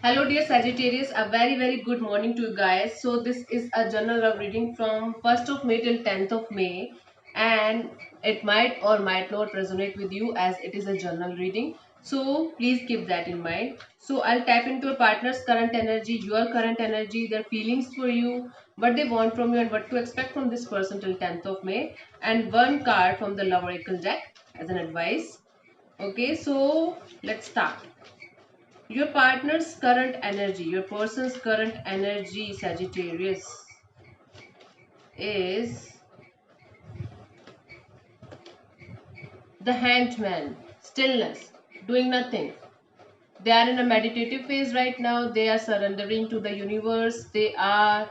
Hello, dear Sagittarius. A very good morning to you guys. So this is a general love reading from 1st of May till 10th of May, and it might or might not resonate with you as it is a general reading. So please keep that in mind. So I'll tap into your partner's current energy, your current energy, their feelings for you, what they want from you, and what to expect from this person till 10th of May, and one card from the Love Oracle deck as an advice. Okay, so let's start. Your partner's current energy, your person's current energy, Sagittarius, is the Hanged Man, stillness, doing nothing. They are in a meditative phase right now. They are surrendering to the universe. They are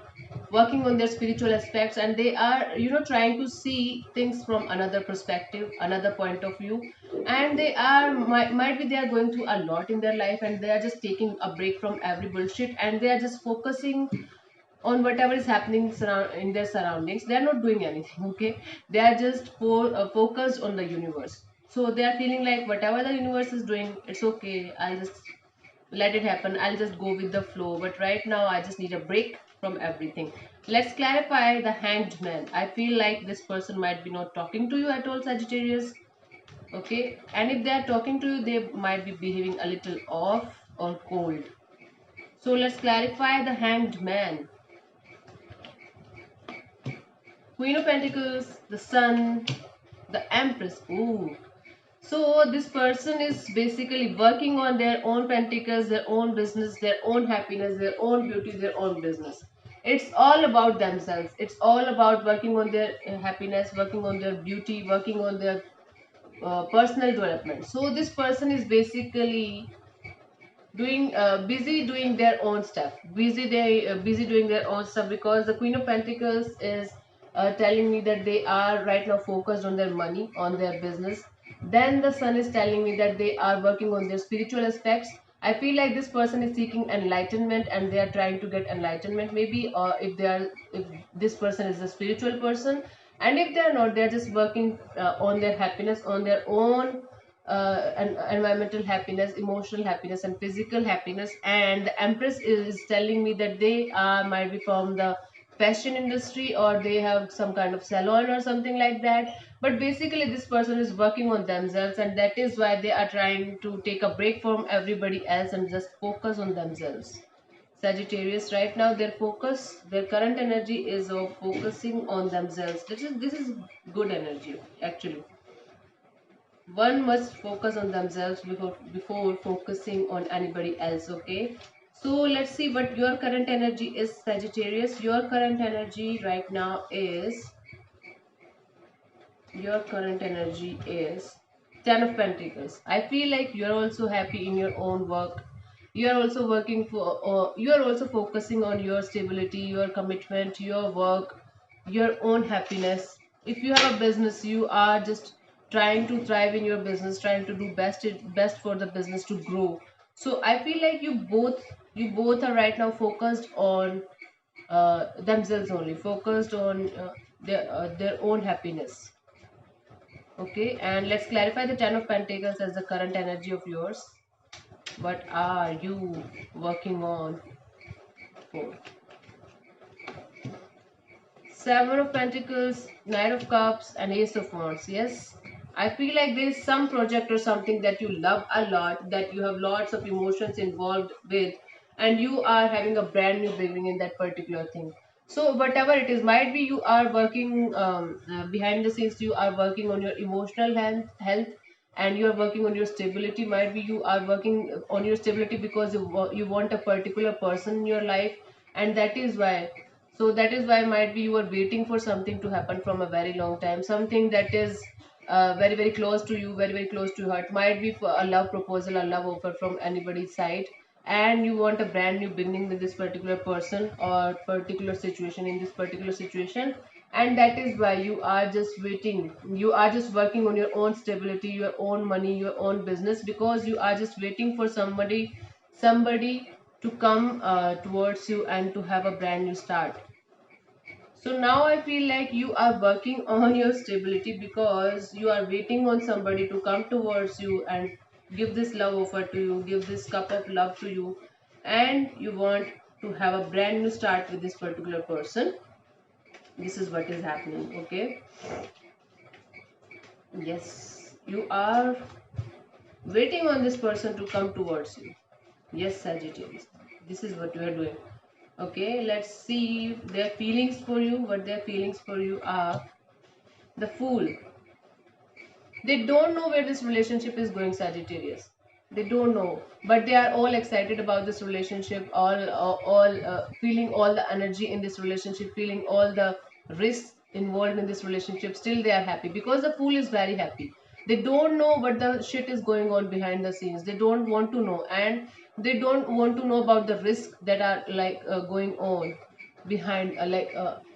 working on their spiritual aspects, and they are, trying to see things from another perspective, another point of view. And they are, might be they are going through a lot in their life, and they are just taking a break from every bullshit, and they are just focusing on whatever is happening in their surroundings. They are not doing anything. Okay, they are just focused on the universe. So they are feeling like whatever the universe is doing, it's okay, I'll just let it happen, I'll just go with the flow. But right now I just need a break from everything. Let's clarify the Hanged Man. I feel like this person might be not talking to you at all, Sagittarius. Okay, and if they are talking to you, they might be behaving a little off or cold. So let's clarify the Hanged Man. Queen of Pentacles, the Sun, the Empress. Ooh. So this person is basically working on their own pentacles, their own business, their own happiness, their own beauty, their own business. It's all about themselves. It's all about working on their happiness, working on their beauty, working on their personal development. So this person is basically doing busy doing their own stuff, busy doing their own stuff, because the Queen of Pentacles is telling me that they are right now focused on their money, on their business. Then the Sun is telling me that they are working on their spiritual aspects. I feel like this person is seeking enlightenment, and they are trying to get enlightenment, maybe, or if this person is a spiritual person. And if they are not, they are just working on their happiness, on their own environmental happiness, emotional happiness, and physical happiness. And the Empress is telling me that they might be from the fashion industry, or they have some kind of salon or something like that. But basically, this person is working on themselves, and that is why they are trying to take a break from everybody else and just focus on themselves. Sagittarius, right now their focus, their current energy is of focusing on themselves. This is good energy actually. One must focus on themselves before focusing on anybody else. Okay, so let's see what your current energy is, Sagittarius. Your current energy right now is, your current energy is Ten of Pentacles. I feel like you're also happy in your own work. You're also working for, you're also focusing on your stability, your commitment, your work, your own happiness. If you have a business, you are just trying to thrive in your business, trying to do best for the business to grow. So I feel like you both are right now focused on themselves only, focused on their own happiness. Okay, and let's clarify the Ten of Pentacles as the current energy of yours. What are you working on for? Seven of Pentacles, Knight of Cups, and Ace of Wands. Yes, I feel like there is some project or something that you love a lot, that you have lots of emotions involved with, and you are having a brand new beginning in that particular thing. So whatever it is, might be you are working behind the scenes. You are working on your emotional health, and you are working on your stability. Might be you are working on your stability because you want a particular person in your life, and that is why. So that is why might be you are waiting for something to happen from a very long time, something that is very close to you, very close to your heart. Might be for a love proposal, a love offer from anybody's side, and you want a brand new beginning with this particular person or particular situation, in this particular situation. And that is why you are just waiting, you are just working on your own stability, your own money, your own business, because you are just waiting for somebody to come towards you and to have a brand new start. So now I feel like you are working on your stability, because you are waiting on somebody to come towards you and give this love offer to you, give this cup of love to you. and you want to have a brand new start with this particular person. This is what is happening. Okay, yes, you are waiting on this person to come towards you. Yes, Sagittarius, this is what you are doing. Okay, let's see their feelings for you. What their feelings for you are. The Fool. They don't know where this relationship is going, Sagittarius. They don't know, but they are all excited about this relationship. All feeling all the energy in this relationship, feeling all the risks involved in this relationship. Still, they are happy because the Fool is very happy. They don't know what the shit is going on behind the scenes. They don't want to know, and they don't want to know about the risks that are like going on behind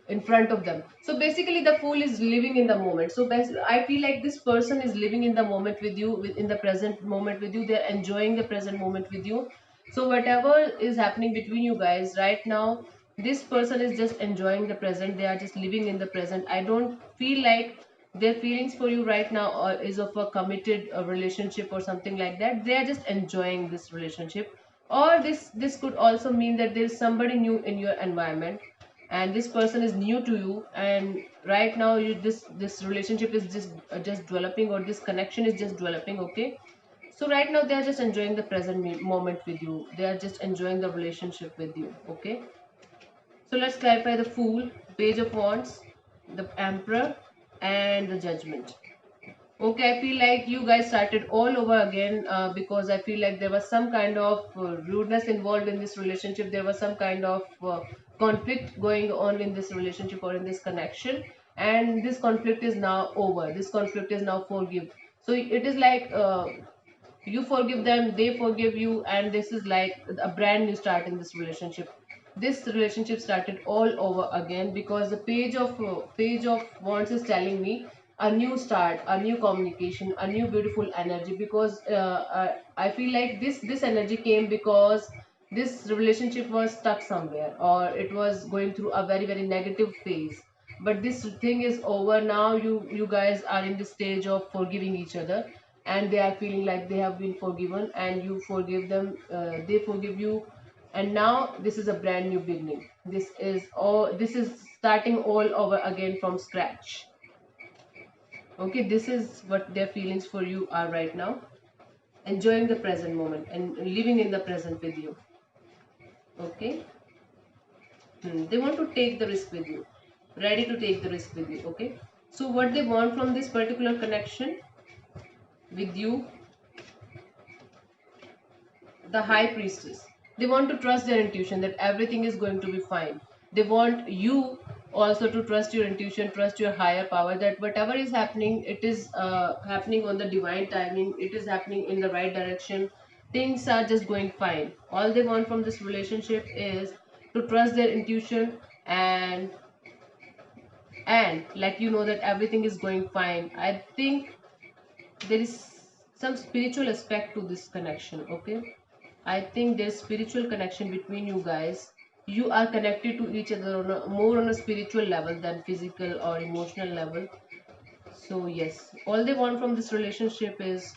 in front of them. So basically the Fool is living in the moment. So I feel like this person is living in the moment with you, in the present moment with you. They're enjoying the present moment with you. So whatever is happening between you guys right now, this person is just enjoying the present. They are just living in the present. I don't feel like their feelings for you right now is of a committed relationship or something like that. They are just enjoying this relationship. Or this could also mean that there is somebody new in your environment, and this person is new to you, and right now this relationship is just developing, or this connection is just developing. Okay, so right now they are just enjoying the present moment with you. They are just enjoying the relationship with you. Okay, so let's clarify the Fool, Page of Wands, the Emperor, and the Judgment. Okay, I feel like you guys started all over again because I feel like there was some kind of rudeness involved in this relationship. There was some kind of conflict going on in this relationship or in this connection, and this conflict is now over. This conflict is now forgive. So it is like you forgive them, they forgive you, and this is like a brand new start in this relationship. This relationship started all over again because the page of wands is telling me a new start, a new communication, a new beautiful energy. Because I feel like this energy came because this relationship was stuck somewhere, or it was going through a very negative phase. But this thing is over now. You guys are in the stage of forgiving each other, and they are feeling like they have been forgiven, and you forgive them, they forgive you, and now this is a brand new beginning. This is starting all over again from scratch. Okay, this is what their feelings for you are right now. Enjoying the present moment and living in the present with you. Okay. They want to take the risk with you, ready to take the risk with you. Okay, so what they want from this particular connection with you, the High Priestess. They want to trust their intuition that everything is going to be fine. They want you also to trust your intuition, trust your higher power, that whatever is happening, it is happening on the divine timing, it is happening in the right direction. Things are just going fine. All they want from this relationship is to trust their intuition, and like that everything is going fine. I think there is some spiritual aspect to this connection. Okay, I think there's spiritual connection between you guys. You are connected to each other on more on a spiritual level than physical or emotional level. So yes, all they want from this relationship is,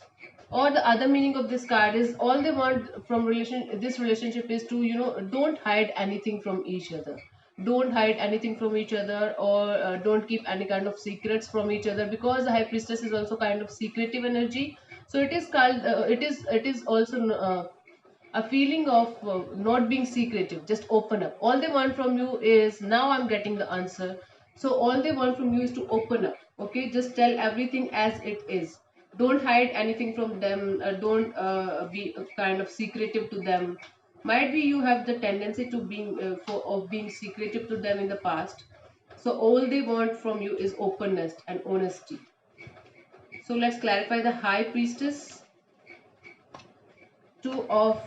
or the other meaning of this card is, all they want from this relationship is to don't hide anything from each other. Don't hide anything from each other, or don't keep any kind of secrets from each other, because the High Priestess is also kind of secretive energy. So it is called it is also a feeling of not being secretive. Just open up. All they want from you is, now I'm getting the answer. So all they want from you is to open up. Okay, just tell everything as it is. Don't hide anything from them. Don't be kind of secretive to them. Might be you have the tendency to being secretive to them in the past. So all they want from you is openness and honesty. So let's clarify the High Priestess. Two of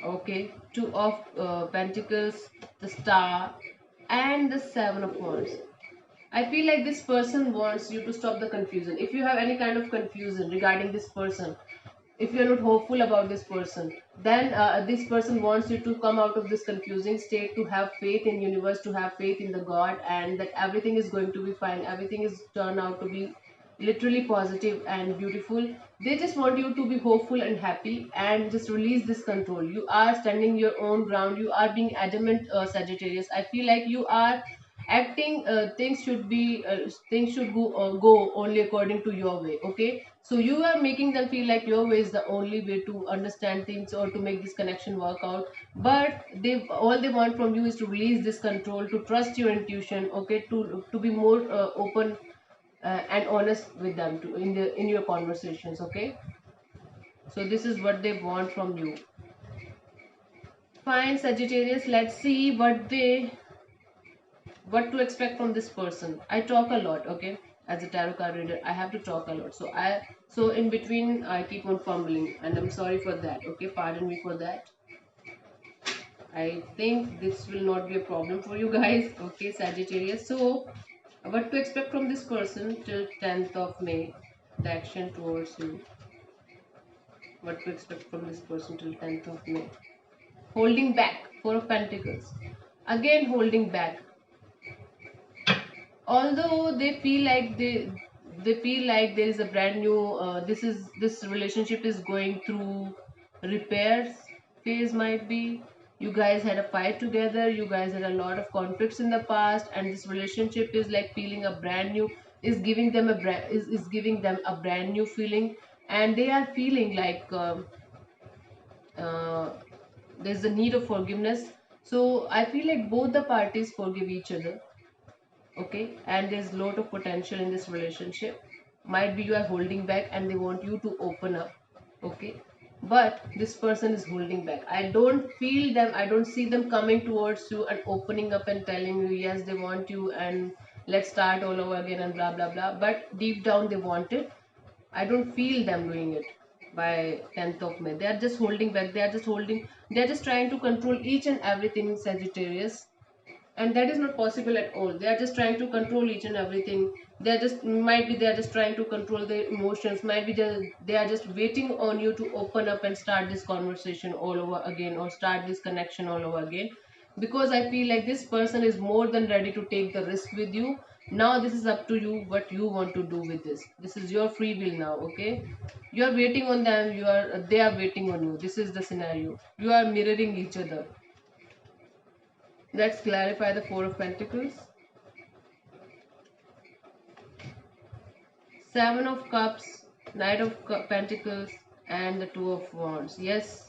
Okay, two of pentacles, the Star, and the Seven of Wands. I feel like this person wants you to stop the confusion. If you have any kind of confusion regarding this person, if you're not hopeful about this person, then this person wants you to come out of this confusing state, to have faith in universe, to have faith in the God, and that everything is going to be fine. Everything is turned out to be literally positive and beautiful. They just want you to be hopeful and happy and just release this control. You are standing your own ground. You are being adamant, Sagittarius. I feel like you are acting. Things should go only according to your way. Okay, so you are making them feel like your way is the only way to understand things or to make this connection work out. But they want from you is to release this control, to trust your intuition. Okay, to be more open and honest with them to in your conversations. Okay, so this is what they want from you. Fine, Sagittarius, let's see what to expect from this person. I talk a lot. Okay, as a tarot card reader I have to talk a lot, so in between I keep on fumbling and I'm sorry for that. Okay, pardon me for that. I think this will not be a problem for you guys. Okay, Sagittarius, so what to expect from this person till 10th of May, the action towards you. What to expect from this person till 10th of May. Holding back, Four of Pentacles. Again, holding back. Although they feel like there is a brand new this relationship is going through repairs phase. Might be you guys had a fight together, you guys had a lot of conflicts in the past, and this relationship is like feeling a brand new, is giving them is giving them a brand new feeling, and they are feeling like uh, there's a need of forgiveness. So I feel like both the parties forgive each other. Okay, and there's a lot of potential in this relationship. Might be you are holding back and they want you to open up. Okay, but this person is holding back. I don't feel them, I don't see them coming towards you and opening up and telling you yes they want you and let's start all over again and blah blah blah, but deep down they want it. I don't feel them doing it by 10th of May. They are just holding back. They are just trying to control each and everything, Sagittarius. And that is not possible at all. They are just trying to control each and everything. They are just trying to control their emotions. Might be they are just waiting on you to open up and start this conversation all over again or start this connection all over again. Because I feel like this person is more than ready to take the risk with you. Now this is up to you what you want to do with this. This is your free will now. Okay, you are waiting on them, they are waiting on you. This is the scenario. You are mirroring each other. Let's clarify the Four of Pentacles. Seven of Cups, Knight of Pentacles, and the Two of Wands. Yes,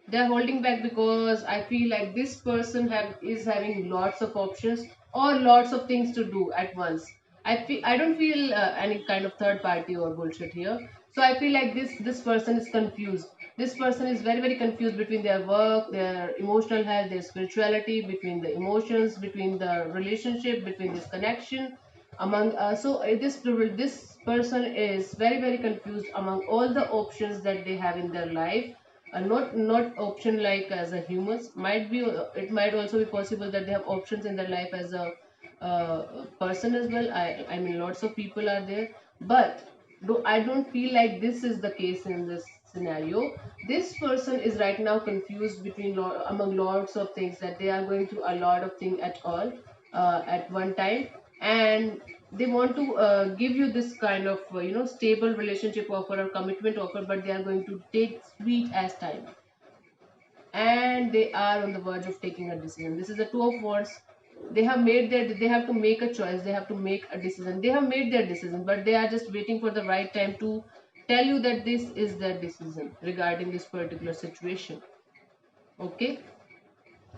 they're holding back because I feel like this person is having lots of options or lots of things to do at once. I don't feel any kind of third party or bullshit here. So I feel like this person is confused. This person is very confused between their work, their emotional health, their spirituality, between the emotions, between the relationship, between this connection among this person is very confused among all the options that they have in their life. Not option like as a humans. Might be it might also be possible that they have options in their life as a person as well. I mean lots of people are there, but I don't feel like this is the case in this scenario. This person is right now confused between among lots of things, that they are going through a lot of things at all at one time, and they want to give you this kind of stable relationship offer or commitment offer, but they are going to take sweet as time, and they are on the verge of taking a decision. This is the Two of Wands. They have to make a choice, they have to make a decision. They have made their decision, but they are just waiting for the right time to tell you that this is their decision regarding this particular situation. Okay,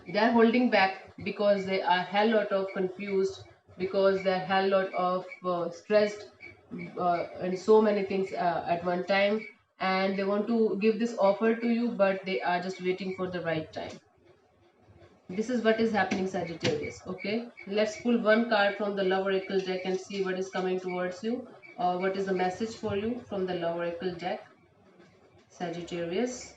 they are holding back because they are hell lot of confused, because they are hell lot of stressed, and so many things at one time, and they want to give this offer to you, but they are just waiting for the right time. This is what is happening, Sagittarius. Okay, let's pull one card from the Love Oracle deck and see what is coming towards you, or what is the message for you from the Love Oracle deck, Sagittarius.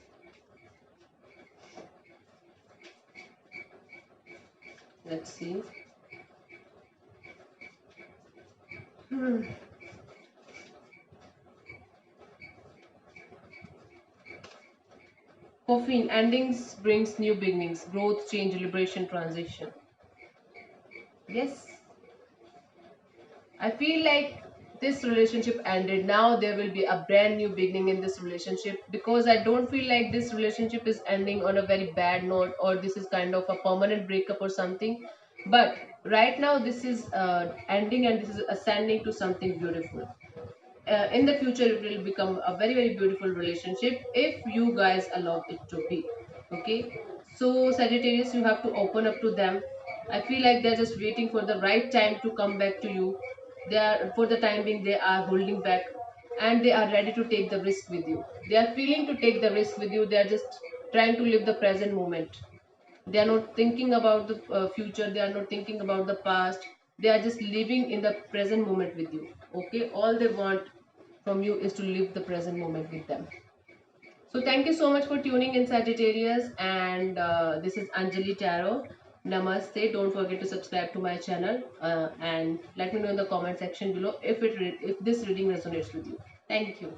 Let's see. Coffin, endings brings new beginnings, growth, change, liberation, transition. Yes, I feel like this relationship ended, now there will be a brand new beginning in this relationship, because I don't feel like this relationship is ending on a very bad note, or this is kind of a permanent breakup or something. But right now this is ending, and this is ascending to something beautiful. In the future it will become a very very beautiful relationship if you guys allow it to be. Okay, so Sagittarius, you have to open up to them. I feel like they're just waiting for the right time to come back to you. They are, for the time being, they are holding back, and they are ready to take the risk with you. They are feeling to take the risk with you. They are just trying to live the present moment. They are not thinking about the future. They are not thinking about the past. They are just living in the present moment with you. Okay, all they want from you is to live the present moment with them. So thank you so much for tuning in, Sagittarius, and this is Anjali Tarot. Namaste. Don't forget to subscribe to my channel, and let me know in the comment section below if this reading resonates with you. Thank you.